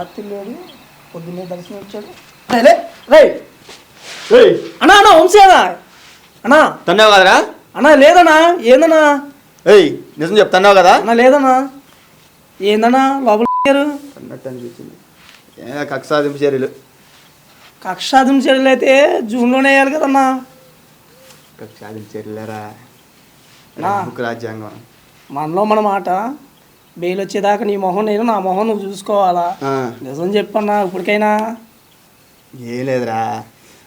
రాత్రి లేదు పొద్దున్నే దర్శనం వచ్చాడు. అన్నా అన్నా వంశీ అన్నా అన్నా తన్నావు కదరా? అన్నా లేదన్నా. ఏందన్నా? ఏయ్ నిజం చెప్తున్నావు కదా? అన్నా లేదన్నా. ఏందన్నా లోపల అన్నట్టు అనిపించింది. కక్ష సాధింపు చర్యలు. కక్ష సాధింపు చర్యలు అయితే జూన్లోనే వేయాలి కదన్నా. కక్ష సాధింపు చర్యలేరా రాజ్యాంగం. మనలో మన మాట బెయిల్ వచ్చేదాకా నీ మొహం నేను, నా మొహం నువ్వు చూసుకోవాలా. నిజం చెప్పన్నా ఇప్పటికైనా. ఏం లేదురా,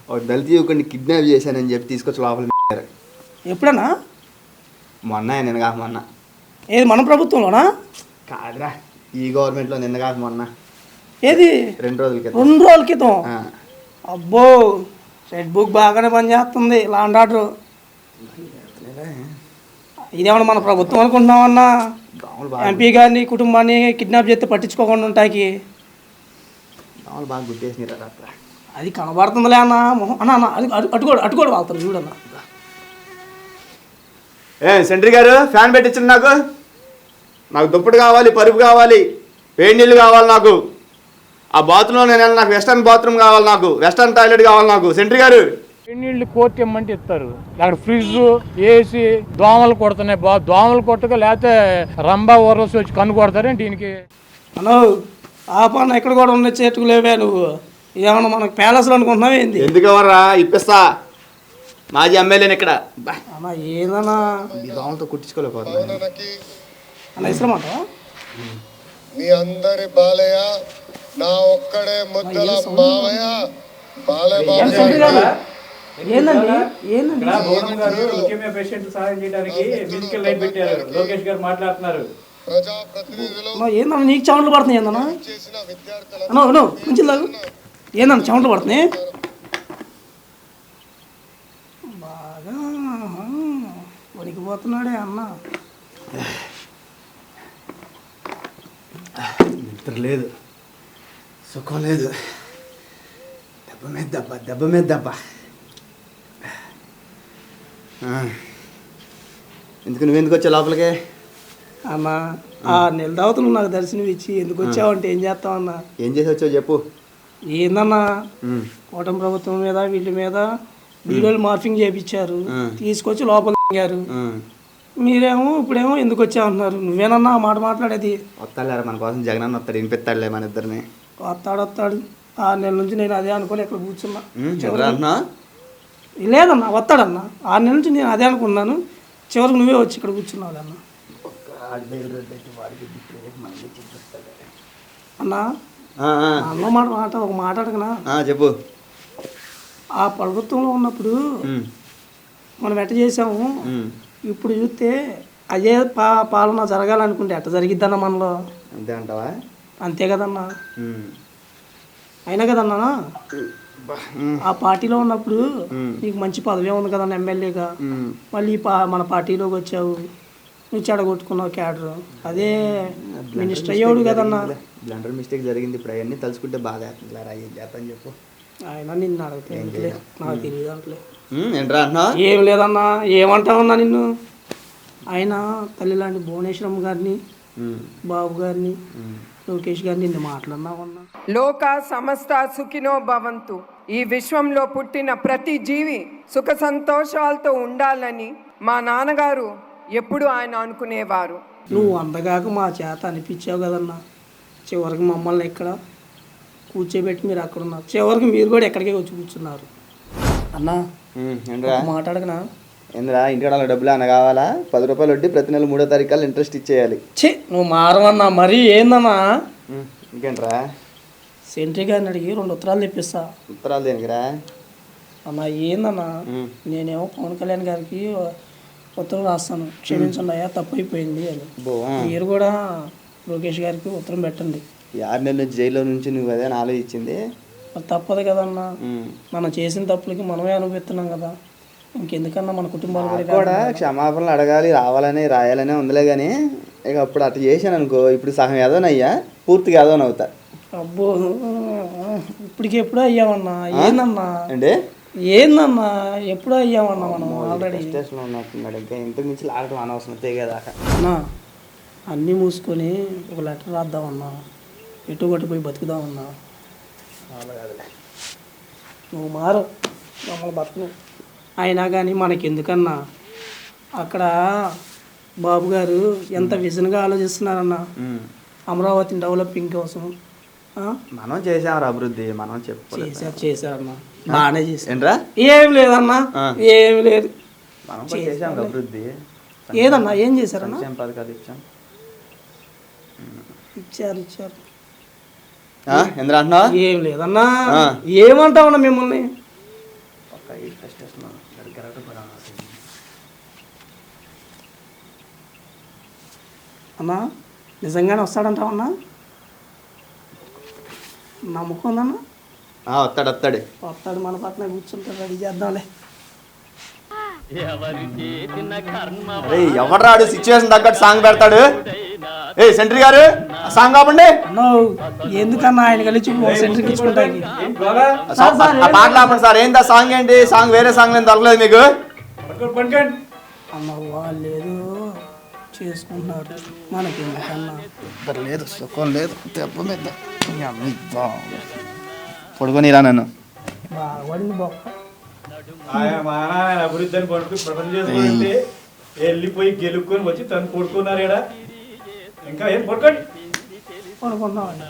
ఒక దళిత యువకుడిని కిడ్నాప్ చేశానని చెప్పి తీసుకొచ్చి లోపల. ఎప్పుడన్నా? మొన్న నిన్న కాక మొన్న. ఏది మన ప్రభుత్వంలోనా? కాదురా, ఈ గవర్నమెంట్లో నిన్న కాక మొన్న. ఏది? 2 రోజుల క్రితం. 2 రోజుల క్రితం. అబ్బో రెడ్ బుక్ బాగానే పనిచేస్తుంది. లాండ్ ఆర్డర్ ఇదేమన్నా మన ప్రభుత్వం అనుకుంటున్నామన్నా? ఎంపీ గారిని కుటుంబాన్ని కిడ్నాప్ చేస్తే పట్టించుకోకుండా ఉంటాకి బాగా గుర్తేసినారు. అది కనబడుతుందిలే అన్న మొహం. అన్న అన్న అది అటుకోడు వాళ్తారు చూడన్న. సెంట్రీ గారు ఫ్యాన్ పెట్టించండి. నాకు దుప్పటి కావాలి, పరుపు కావాలి, వేడి నీళ్ళు కావాలి. నాకు ఆ బాత్రూంలో నేను నాకు వెస్టర్న్ బాత్రూమ్ కావాలి, నాకు వెస్టర్న్ టాయిలెట్ కావాలి. నాకు సెంట్రీ గారు నీళ్ళు కోర్టు ఇమ్మంటే ఇస్తారు. అక్కడ ఫ్రిడ్జ్, ఏసీ, దోమలు కొడుతున్నాయి. దోమలు కొట్టక లేకపోతే రంబా ఊర్వశి వచ్చి కన్ను కొడతారే దీనికి. అను ఆ పని ఎక్కడ కూడా ఉన్న చేతుకు లేవే. నువ్వు ఏమన్నా మనకు ప్యాలెస్లో అనుకుంటున్నావు ఏంది? ఎందుకు ఎవర్రా ఇప్పిస్తా, మాజీ ఎమ్మెల్యేని ఇక్కడ. అన్న ఏదన్నా దోమలతో కుట్టించుకోలేకపోతున్నా అన్న ఇష్టమాట. మీ అందరి బాలయ్య నా ఒక్కడే ముద్దల మావయ్య బాలయ్య. ఏందండి ఏందండి? పేషెంట్ సహాయం చేయడానికి ఫిజికల్ లైట్ పెట్టారు. లోకేష్ గారు మాట్లాడుతున్నారు. ఏందన్నా నీకు చెమటలు పడుతున్నాయి? ఏందన్నా అన్నో కొంచెం లాగు. ఏందన్నా చెమటలు పడుతున్నాయి బాగా? వణికిపోతున్నాడే అన్న. నిద్ర లేదు, సుఖం లేదు, దెబ్బ మీద దెబ్బ, దెబ్బ మీద దెబ్బ. ఎందుకు నువ్వెందుకు వచ్చావు లోపలికి? అన్న 6 నెలల తర్వాత నువ్వు నాకు దర్శనం ఇచ్చి ఎందుకు వచ్చావంటే ఏం చేస్తావు అన్న? ఏం చేసి వచ్చావు చెప్పు. ఏందన్నా కూటమి ప్రభుత్వం మీద వీళ్ళ మీద వీడియోలు మార్ఫింగ్ చేయించారు, తీసుకొచ్చి లోపల దిగారు. మీరేమో ఇప్పుడేమో ఎందుకు వచ్చావంటున్నారు. నువ్వేనన్నా ఆ మాట మాట్లాడేది? వస్తాడులేరా మన కోసం, జగనన్న వస్తాడు, వినిపిస్తాడులే మన ఇద్దరిని. వస్తాడు 6 నెలల నుంచి నేను అదే అనుకోని ఇక్కడ కూర్చున్నా. చంద్రన్నా లేదన్నా వస్తాడన్నా. 6 నెలల నుంచి నేను అదే అనుకున్నాను. చివరికి నువ్వే వచ్చి ఇక్కడ కూర్చున్నావు అన్న. అన్నా అన్న మాట ఒక మాట అడగనా? చెప్పు. ఆ ప్రభుత్వంలో ఉన్నప్పుడు మనం ఎట్ట చేసాము, ఇప్పుడు చూస్తే అదే పాలన జరగాలనుకుంటే ఎట్ట జరిగిద్దన్న మనలో. అంతే అంటావా? అంతే కదన్నా. అయినా కదన్నా ఆ పార్టీలో ఉన్నప్పుడు నీకు మంచి పదవి ఉంది కదన్నా ఎమ్మెల్యేగా. మళ్ళీ మన పార్టీలోకి వచ్చావు, నువ్వు చెడగొట్టుకున్నావు క్యాడర్. అదే మినిస్టర్ అయ్యాడు కదన్నా. బ్లండర్ మిస్టేక్ జరిగింది. ఇప్పుడు అవన్నీ తలుచుకుంటే బాగా చేస్తాను చెప్పు. ఆయన నిన్ను అడిగితే నాకు తెలియదు అంటలే. ఏంట్రా అన్నా? ఏం లేదన్నా. ఏమంటావన్నా నిన్ను? ఆయన తల్లి లాంటి భువనేశ్వరం గారిని, బాబు గారిని, లోకేష్ గారిని నిన్ను మాట్లాడినావన్నా. లోక సమస్త సుఖినో భవంతు. ఈ విశ్వంలో పుట్టిన ప్రతి జీవి సుఖ సంతోషాలతో ఉండాలని మా నాన్నగారు ఎప్పుడు ఆయన అనుకునేవారు. నువ్వు అందగాక మా చేత అనిపించావు కదన్నా. చివరికి మమ్మల్ని ఇక్కడ కూర్చోబెట్టి మీరు అక్కడ ఉన్నారు. చివరికి మీరు కూడా ఎక్కడికే వచ్చి కూర్చున్నారు అన్నా. మాట్లాడకనా? ఏంద్రా ఇంటికాడ డబ్బులు అన్న కావాలా? 10 రూపాయలు వడ్డీ, ప్రతి నెల 3వ తారీఖు ఇంట్రెస్ట్ ఇచ్చేయాలి. నువ్వు మారవన్నా. మరీ ఏందన్నా? ఇంకేంట్రా? సెంట్రీ గారిని అడిగి 2 ఉత్తరాలు తెప్పిస్తా. ఉత్తరాలు దేనికిరా అన్నా? ఏందన్నా నేనేమో పవన్ కళ్యాణ్ గారికి ఉత్తరం రాస్తాను, క్షమించండి అయ్యా తప్పు అయిపోయింది అని. మీరు కూడా లోకేష్ గారికి ఉత్తరం పెట్టండి. 6 నెలల నుంచి జైల్లో నుంచి నువ్వు అదే ఆలోచించింది. మరి తప్పదు కదన్నా. మనం చేసిన తప్పులకి మనమే అనుభవిస్తున్నాం కదా. ఇంకెందుకన్నా మన కుటుంబాలు కూడా క్షమాపణలు అడగాలి, రాయాలనే ఉందిలే. కానీ ఇక అప్పుడు అట్లా చేశాను అనుకో, ఇప్పుడు సగం ఏదోనయ్యా, పూర్తిగా ఏదోనవుతా. అబ్బో ఇప్పటికి ఎప్పుడో అయ్యామన్నా. ఏందన్నా అంటే ఏందన్నా ఎప్పుడో అయ్యామన్నా మనం ఆల్రెడీ. స్టేషన్లో ఉన్నట్టున్నాడు. ఇంకా ఇంతకు మించి లాగటం అనవసరం తెగేదాకా. అన్నా అన్నీ మూసుకొని ఒక లెటర్ రాద్దామన్నా. ఎటు కొట్టి పోయి బతుకుదామన్నా. నువ్వు మారు మమ్మల్ని బతుకు. అయినా కానీ మనకెందుకన్నా అక్కడ బాబు గారు ఎంత విజన్గా ఆలోచిస్తున్నారన్న అమరావతిని డెవలపింగ్ కోసం. మనం చేసాం అభివృద్ధి, మనం చేశారన్న, బాగానే చేశారు. ఏంట్రా ఏం లేదన్నా, ఏం లేదు. మనం చేసాం అభివృద్ధి. ఏదన్నా ఏం చేశారన్నా? పథకాలు ఇచ్చాం. ఇచ్చారు. ఎందుకు అంటున్నావు? ఏం లేదన్నా. ఏమంటావన్నా మిమ్మల్ని? అన్నా నిజంగానే వస్తాడంటావన్నా? నమ్మకం ఉందన్నా? వస్తాడు. మన పక్కన కూర్చుంటాడు, రెడీ చేద్దాంలే. ఎవడ్రాడు సిచ్యువేషన్ తగ్గట్టు సాంగ్ పెడతాడు. ఏ సెంట్రీ గారు సాంగ్ ఆపండి. ఎందుకన్నా ఆయన కలిసి సెంట్రీకి ఇచ్చుకుంటాకి పాటలు ఆపండి సార్. ఏందా సాంగ్? ఏంటి సాంగ్? వేరే సాంగ్ ఏం దొరకలేదు మీకు? అన్న వాళ్ళు ఏదో చేసుకుంటున్నారు, మనకి ఎందుకన్నా? లేదు సుఖం లేదు. దెబ్బ మీద పడుకొని ఇలా నన్ను బాగుపడింది బొక్క. అభివృద్ధి అని ప్రపంచం వెళ్ళిపోయి గెలుక్కొని వచ్చి తను కొడుకున్నారు. ఇంకా ఏం పడుకోండి పడుకున్నామండి.